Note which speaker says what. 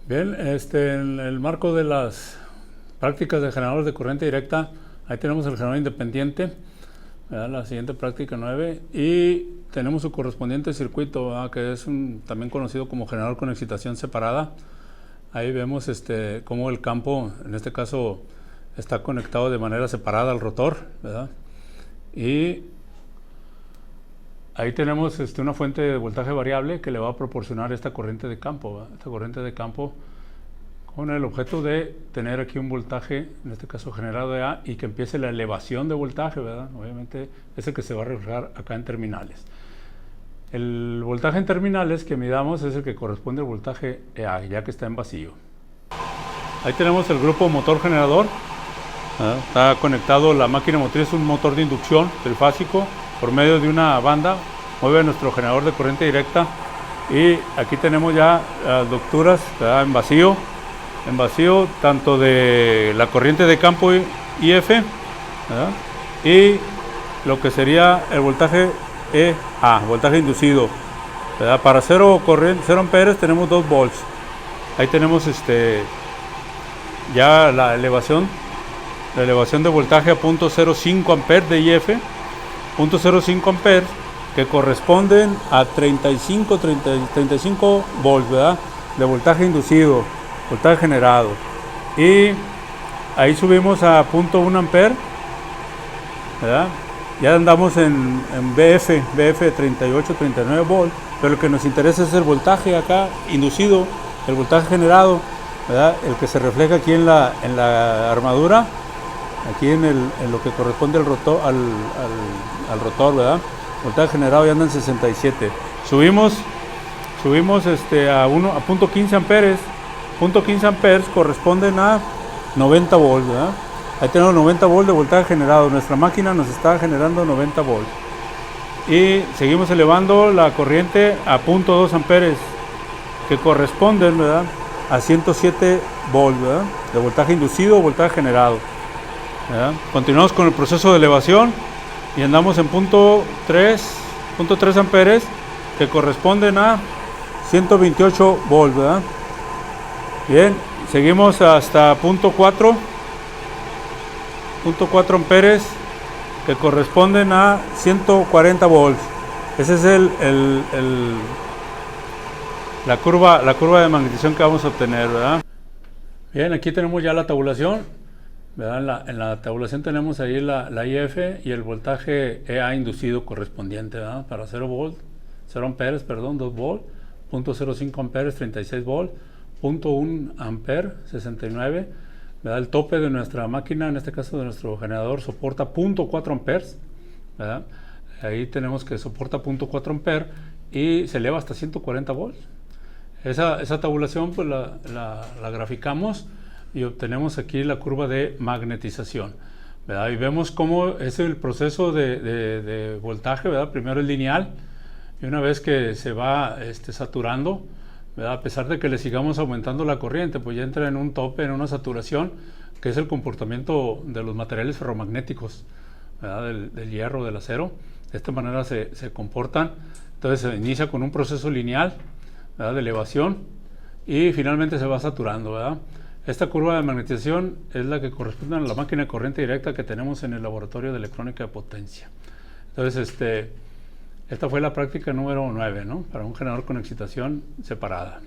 Speaker 1: Bien, en el marco de las prácticas de generadores de corriente directa, ahí tenemos el generador independiente, ¿verdad? La siguiente práctica 9, y tenemos su correspondiente circuito, ¿verdad? Que es también conocido como generador con excitación separada. Ahí vemos cómo el campo, en este caso, está conectado de manera separada al rotor, ¿verdad? Y ahí tenemos una fuente de voltaje variable que le va a proporcionar esta corriente de campo, ¿verdad? Esta corriente de campo con el objeto de tener aquí un voltaje, en este caso generado de A, y que empiece la elevación de voltaje, ¿verdad? Obviamente es el que se va a reflejar acá en terminales. El voltaje en terminales que midamos es el que corresponde al voltaje A, ya que está en vacío. Ahí tenemos el grupo motor generador, ¿verdad? Está conectado la máquina motriz, un motor de inducción trifásico, por medio de una banda, mueve nuestro generador de corriente directa, y aquí tenemos ya las ducturas, ¿verdad? En vacío tanto de la corriente de campo IF, ¿verdad? Y lo que sería el voltaje EA, voltaje inducido, ¿verdad? Para 0 amperes tenemos 2 volts. Ahí tenemos ya la elevación de voltaje a 0.05 amperes de IF, 0.05 amperes, que corresponden a 35 volts, ¿verdad? De voltaje inducido, voltaje generado. Y ahí subimos a 0.1 amperes, ¿verdad? Ya andamos en BF 38, 39 volts, pero lo que nos interesa es el voltaje acá inducido, el voltaje generado, ¿verdad? El que se refleja aquí en la armadura, aquí en lo que corresponde al rotor, al rotor, ¿verdad? Voltaje generado ya anda en 67. Subimos a 0.15 amperes. 0.15 amperes corresponden a 90 volts, ¿verdad? Ahí tenemos 90 volts de voltaje generado. Nuestra máquina nos está generando 90 volts. Y seguimos elevando la corriente a 0.2 amperes, que corresponden, ¿verdad?, a 107 volts, ¿verdad?, de voltaje inducido o voltaje generado, ¿verdad? Continuamos con el proceso de elevación y andamos en 0.3 amperes, que corresponden a 128 volts, ¿verdad? Bien, seguimos hasta 0.4 amperes, que corresponden a 140 volts. Esa es la curva de magnetización que vamos a obtener, ¿verdad? Bien, aquí tenemos ya la tabulación, ¿verdad? En la tabulación tenemos ahí la IF y el voltaje EA inducido correspondiente, ¿verdad? Para 0 amperes, 2 volts, 0.05 amperes, 36 volts, 0.1 amper, 69, ¿verdad? El tope de nuestra máquina, en este caso de nuestro generador, soporta 0.4 amperes, ¿verdad? Ahí tenemos que soporta 0.4 amperes y se eleva hasta 140 volts. Esa tabulación pues la graficamos y obtenemos aquí la curva de magnetización, ¿verdad? Y vemos cómo es el proceso de voltaje, ¿verdad? Primero es lineal, y una vez que se va saturando, ¿verdad?, a pesar de que le sigamos aumentando la corriente, pues ya entra en un tope, en una saturación, que es el comportamiento de los materiales ferromagnéticos, ¿verdad?, del hierro, del acero. De esta manera se comportan. Entonces se inicia con un proceso lineal, ¿verdad?, de elevación, y finalmente se va saturando, ¿verdad? Esta curva de magnetización es la que corresponde a la máquina de corriente directa que tenemos en el laboratorio de electrónica de potencia. Entonces, esta fue la práctica número 9, ¿no?, para un generador con excitación separada.